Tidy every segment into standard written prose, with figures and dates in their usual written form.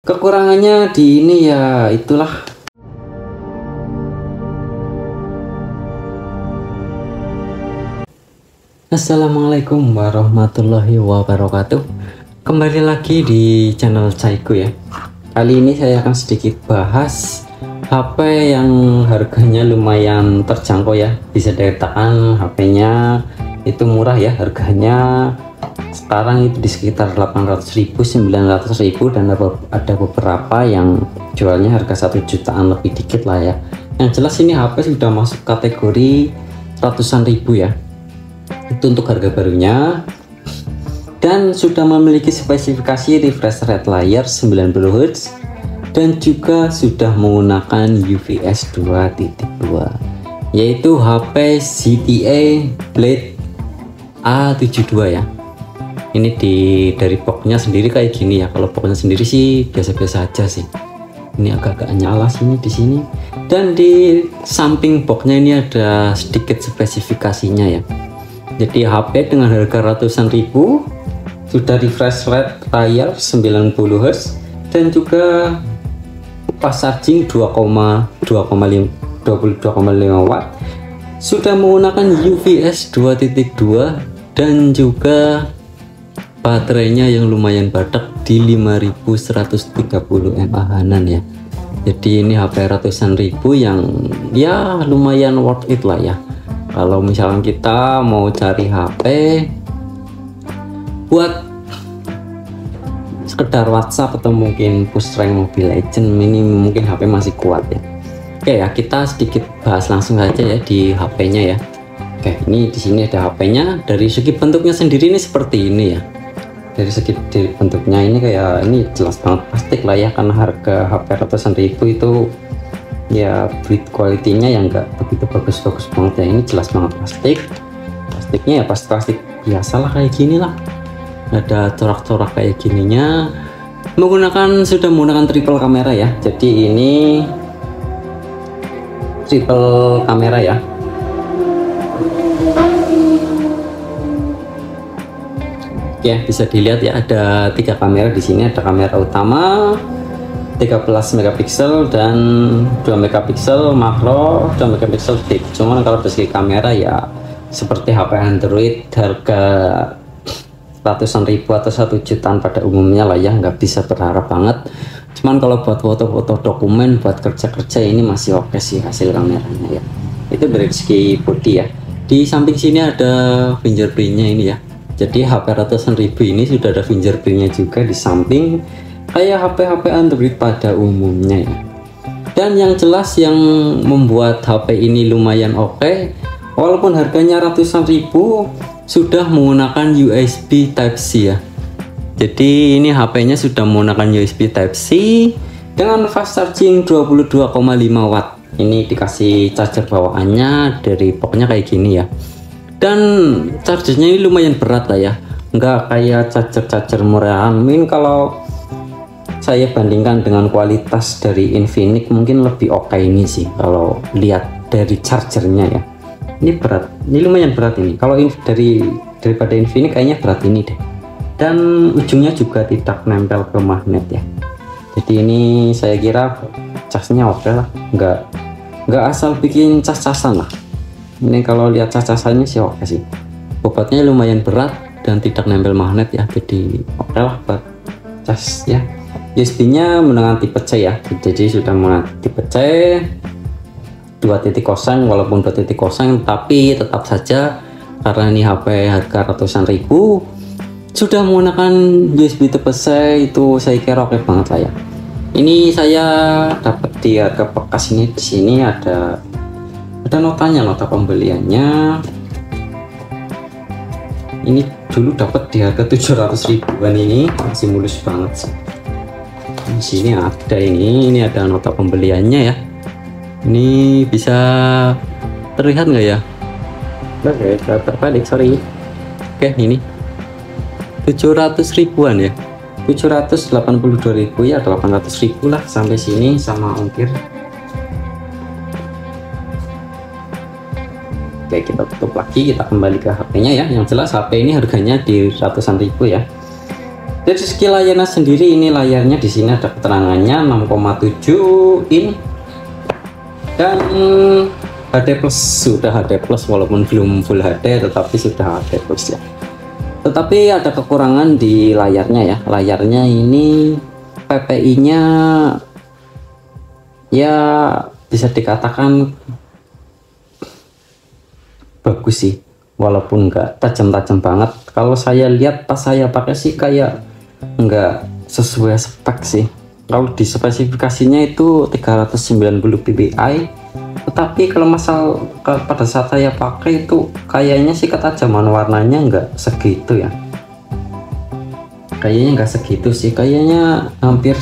Kekurangannya di ini ya itulah. Assalamualaikum warahmatullahi wabarakatuh. Kembali lagi di channel Caiku ya. Kali ini saya akan sedikit bahas HP yang harganya lumayan terjangkau ya. Bisa dikatakan HP-nya itu murah ya, harganya sekarang itu di sekitar 800.000, 900.000, dan ada beberapa yang jualnya harga 1 jutaan lebih dikit lah ya. Yang jelas ini HP sudah masuk kategori ratusan ribu ya. Itu untuk harga barunya, dan sudah memiliki spesifikasi refresh rate layar 90Hz dan juga sudah menggunakan UFS 2.2, yaitu HP ZTE Blade A72 ya. Ini dari boxnya sendiri kayak gini ya. Kalau boxnya sendiri sih biasa-biasa aja sih. Ini agak-agak nyala sini di sini, dan di samping boxnya ini ada sedikit spesifikasinya ya. Jadi HP dengan harga ratusan ribu, sudah refresh rate layar 90Hz dan juga fast charging 22,5 watt, sudah menggunakan UFS 2.2, dan juga baterainya yang lumayan badak di 5130 mAh ya. Jadi ini HP ratusan ribu yang ya lumayan worth it lah ya. Kalau misalnya kita mau cari HP buat sekedar WhatsApp atau mungkin push rank Mobile Legends, ini mungkin HP masih kuat ya. Oke ya, kita sedikit bahas langsung aja ya di HP-nya ya. Oke, ini di sini ada HP-nya. Dari segi bentuknya sendiri ini seperti ini ya. Dari bentuknya ini kayak ini jelas banget plastik lah ya, karena harga HP ratusan ribu itu ya build quality-nya yang enggak begitu bagus-bagus banget ya. Ini jelas banget plastiknya ya, plastik biasa lah kayak gini lah, ada corak-corak kayak gininya. Sudah menggunakan triple kamera ya. Jadi ini triple kamera ya. Ya, bisa dilihat ya, ada 3 kamera di sini. Ada kamera utama 13 megapiksel dan 2 megapiksel makro, 2 megapiksel deep. Cuman kalau dari segi kamera ya seperti HP Android harga ratusan ribu atau 1 jutaan pada umumnya lah ya, nggak bisa berharap banget. Cuman kalau buat foto-foto dokumen, buat kerja-kerja, ini masih oke sih hasil kameranya ya. Itu dari segi body ya. Di samping sini ada fingerprintnya ini ya. Jadi HP ratusan ribu ini sudah ada fingerprintnya juga di samping, kayak HP-HP Android pada umumnya ya. Dan yang jelas yang membuat HP ini lumayan oke, walaupun harganya ratusan ribu, sudah menggunakan USB Type-C ya. Jadi ini HP-nya sudah menggunakan USB Type-C dengan fast charging 22,5 watt. Ini dikasih charger bawaannya dari boxnya kayak gini ya. Dan chargernya ini lumayan berat lah ya, nggak kayak charger murahan. Mungkin kalau saya bandingkan dengan kualitas dari Infinix mungkin lebih oke ini sih kalau lihat dari chargernya ya. Ini berat, ini lumayan berat ini. Kalau daripada Infinix kayaknya berat ini deh. Dan ujungnya juga tidak nempel ke magnet ya. Jadi ini saya kira casnya oke lah, nggak asal bikin cas-casan lah. Ini kalau lihat cas-casannya sih oke sih. Bobotnya lumayan berat dan tidak nempel magnet ya, jadi oke lah buat cas ya. USB-nya menggunakan tipe C ya. Jadi sudah menggunakan tipe C 2.0, walaupun 2.0 tapi tetap saja karena ini HP harga ratusan ribu sudah menggunakan USB tipe C, itu saya kira oke banget lah ya. Ini saya dapat di harga bekas ini, di sini ada notanya, nota pembeliannya. Ini dulu dapat di harga 700 ribuan, ini masih mulus banget sih. Di sini ada ini ada nota pembeliannya ya. Ini bisa terlihat nggak ya? Oke, terbalik, sorry. Oke, ini 700 ribuan ya. 782.000 ya, 800.000 lah sampai sini sama ongkir. Oke, kita tutup lagi, kita kembali ke HP-nya ya. Yang jelas HP ini harganya di ratusan ribu ya. Dari segi layarnya sendiri, ini layarnya di sini ada keterangannya 6,7 in dan HD plus, sudah HD plus walaupun belum full HD tetapi sudah HD plus ya. Tetapi ada kekurangan di layarnya ya. Layarnya ini PPI nya ya bisa dikatakan bagus sih, walaupun nggak tajam-tajam banget. Kalau saya lihat pas saya pakai sih kayak nggak sesuai spek sih. Kalau di spesifikasinya itu 390 ppi, tetapi kalau pada saat saya pakai itu kayaknya sih ketajaman warnanya nggak segitu ya. Kayaknya nggak segitu sih, kayaknya hampir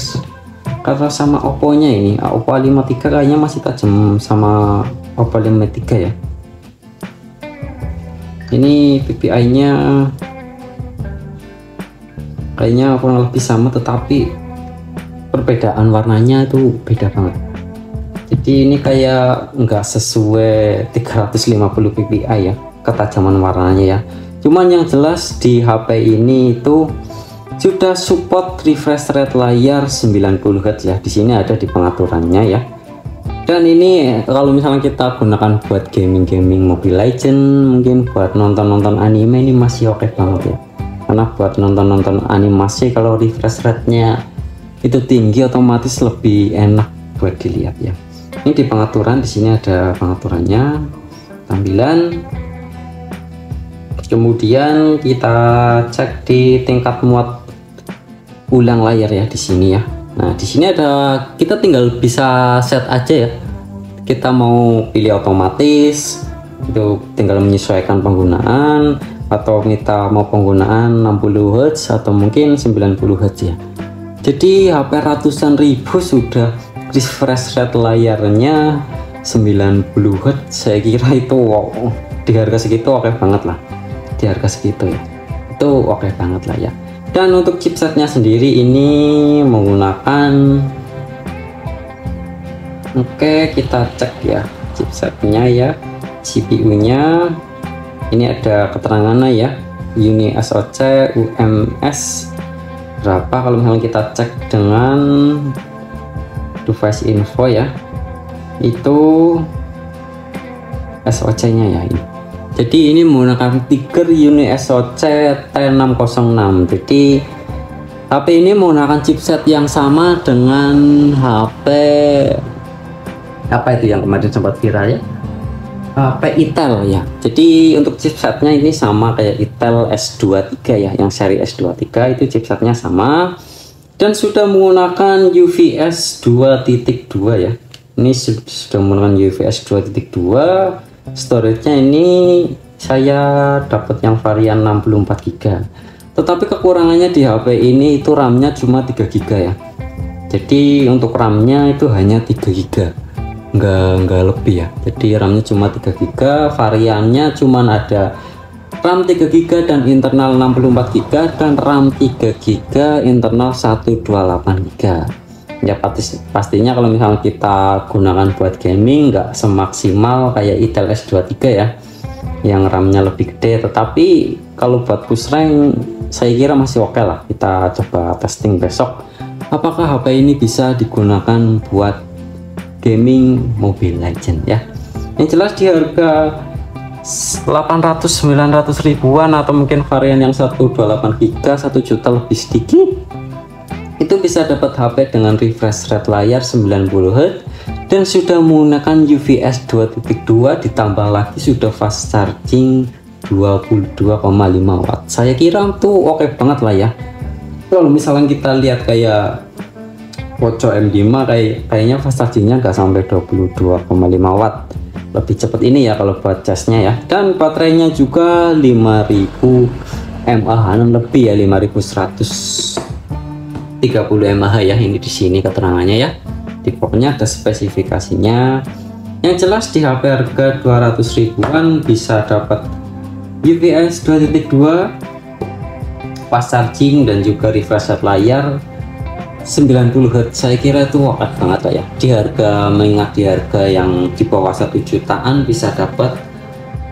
karena sama Oppo nya ini, Oppo A53 kayaknya masih tajam sama Oppo A53 ya. Ini PPI nya kayaknya kurang lebih sama, tetapi perbedaan warnanya itu beda banget. Jadi ini kayak nggak sesuai 350 ppi ya ketajaman warnanya ya. Cuman yang jelas di HP ini itu sudah support refresh rate layar 90 Hz ya. Di sini ada di pengaturannya ya. Dan ini kalau misalnya kita gunakan buat gaming Mobile Legends, mungkin buat nonton anime, ini masih oke banget ya. Karena buat nonton animasi kalau refresh rate-nya itu tinggi otomatis lebih enak buat dilihat ya. Ini di pengaturan, di sini ada pengaturannya, tampilan. Kemudian kita cek di tingkat muat ulang layar ya di sini ya. Nah, di sini ada, kita tinggal bisa set aja ya. Kita mau pilih otomatis, itu tinggal menyesuaikan penggunaan, atau kita mau penggunaan 60 Hz atau mungkin 90 Hz ya. Jadi HP ratusan ribu sudah refresh rate layarnya 90 Hz. Saya kira itu wow, di harga segitu oke banget lah. Di harga segitu ya, itu oke banget lah ya. Dan untuk chipsetnya sendiri ini menggunakan, oke kita cek ya chipsetnya ya, CPU nya ini ada keterangannya ya, Uni SoC UMS berapa. Kalau misalnya kita cek dengan device info ya, itu SoC nya ya ini. Jadi ini menggunakan Tiger Uni SoC T606. Jadi HP ini menggunakan chipset yang sama dengan HP apa itu yang kemarin sempat viral ya, HP Itel ya. Jadi untuk chipsetnya ini sama kayak Itel S23 ya, yang seri S23 itu chipsetnya sama dan sudah menggunakan UVS 2.2 ya. Ini sudah menggunakan UVS 2.2. Storage-nya ini saya dapat yang varian 64 GB. Tetapi kekurangannya di HP ini itu RAM-nya cuma 3 GB ya. Jadi untuk RAM-nya itu hanya 3 GB. Enggak lebih ya. Jadi RAM-nya cuma 3 GB, variannya cuma ada RAM 3 GB dan internal 64 GB dan RAM 3 GB internal 128 GB. Ya pastinya kalau misalnya kita gunakan buat gaming nggak semaksimal kayak Itel S23 ya, yang RAM-nya lebih gede. Tetapi kalau buat push rank saya kira masih oke lah. Kita coba testing besok apakah HP ini bisa digunakan buat gaming Mobile Legends ya. Yang jelas di harga 800-900 ribuan atau mungkin varian yang 128 GB 1 juta lebih sedikit, itu bisa dapat HP dengan refresh rate layar 90 Hz dan sudah menggunakan UVS 2.2 ditambah lagi sudah fast charging 22,5 watt. Saya kira itu oke banget lah ya. Kalau misalnya kita lihat kayak Poco M5 kayaknya fast chargingnya nggak sampai 22,5 watt. Lebih cepat ini ya kalau buat casnya ya. Dan baterainya juga 5000 mAh lebih ya, 5130 mAh ya. Ini di sini keterangannya ya. Di pokoknya ada spesifikasinya. Yang jelas di HP harga 200 ribuan bisa dapat UVS 2.2, fast charging dan juga refresh rate layar 90 Hz. Saya kira itu oke banget lah ya. Di harga, mengingat di harga yang di bawah 1 jutaan bisa dapat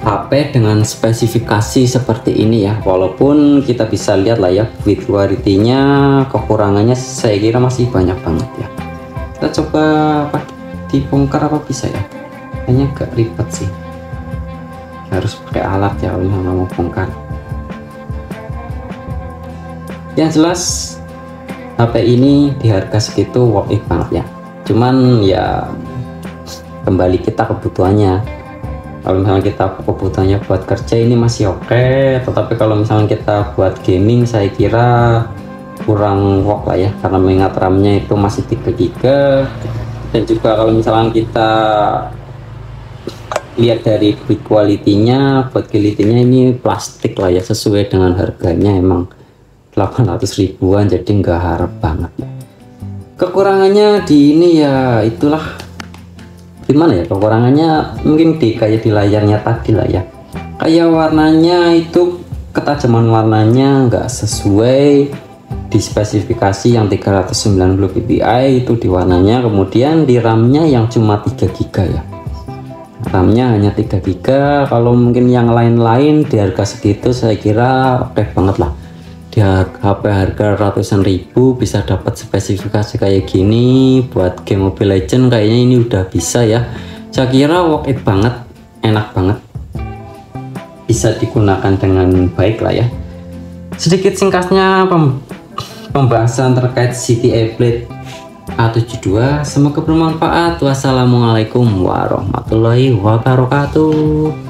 HP dengan spesifikasi seperti ini ya, walaupun kita bisa lihat lah ya build quality-nya, kekurangannya saya kira masih banyak banget ya. Kita coba dibongkar apa bisa ya, kayaknya agak ribet sih, harus pakai alat ya kalau mau bongkar. Yang jelas HP ini di harga segitu worth it banget ya, cuman ya kembali kita kebutuhannya. Kalau misalnya kita kebutuhannya buat kerja ini masih oke, tetapi kalau misalnya kita buat gaming saya kira kurang work lah ya, karena mengingat RAM-nya itu masih 3 GB, dan juga kalau misalnya kita lihat dari build quality-nya, ini plastik lah ya, sesuai dengan harganya emang 800 ribuan, jadi nggak harap banget. Kekurangannya di ini ya itulah, gimana ya kekurangannya, mungkin kayak di layarnya tadi lah ya, kayak warnanya itu ketajaman warnanya nggak sesuai di spesifikasi yang 390 ppi itu di warnanya, kemudian di RAM-nya yang cuma 3 GB ya, RAM-nya hanya 3 GB. Kalau mungkin yang lain-lain di harga segitu saya kira oke banget lah, di HP harga ratusan ribu bisa dapat spesifikasi kayak gini buat game Mobile Legends, kayaknya ini udah bisa ya. Saya kira worth it banget, enak banget, bisa digunakan dengan baik lah ya. Sedikit singkatnya pembahasan terkait CTI Blade A72, semoga bermanfaat. Wassalamualaikum warahmatullahi wabarakatuh.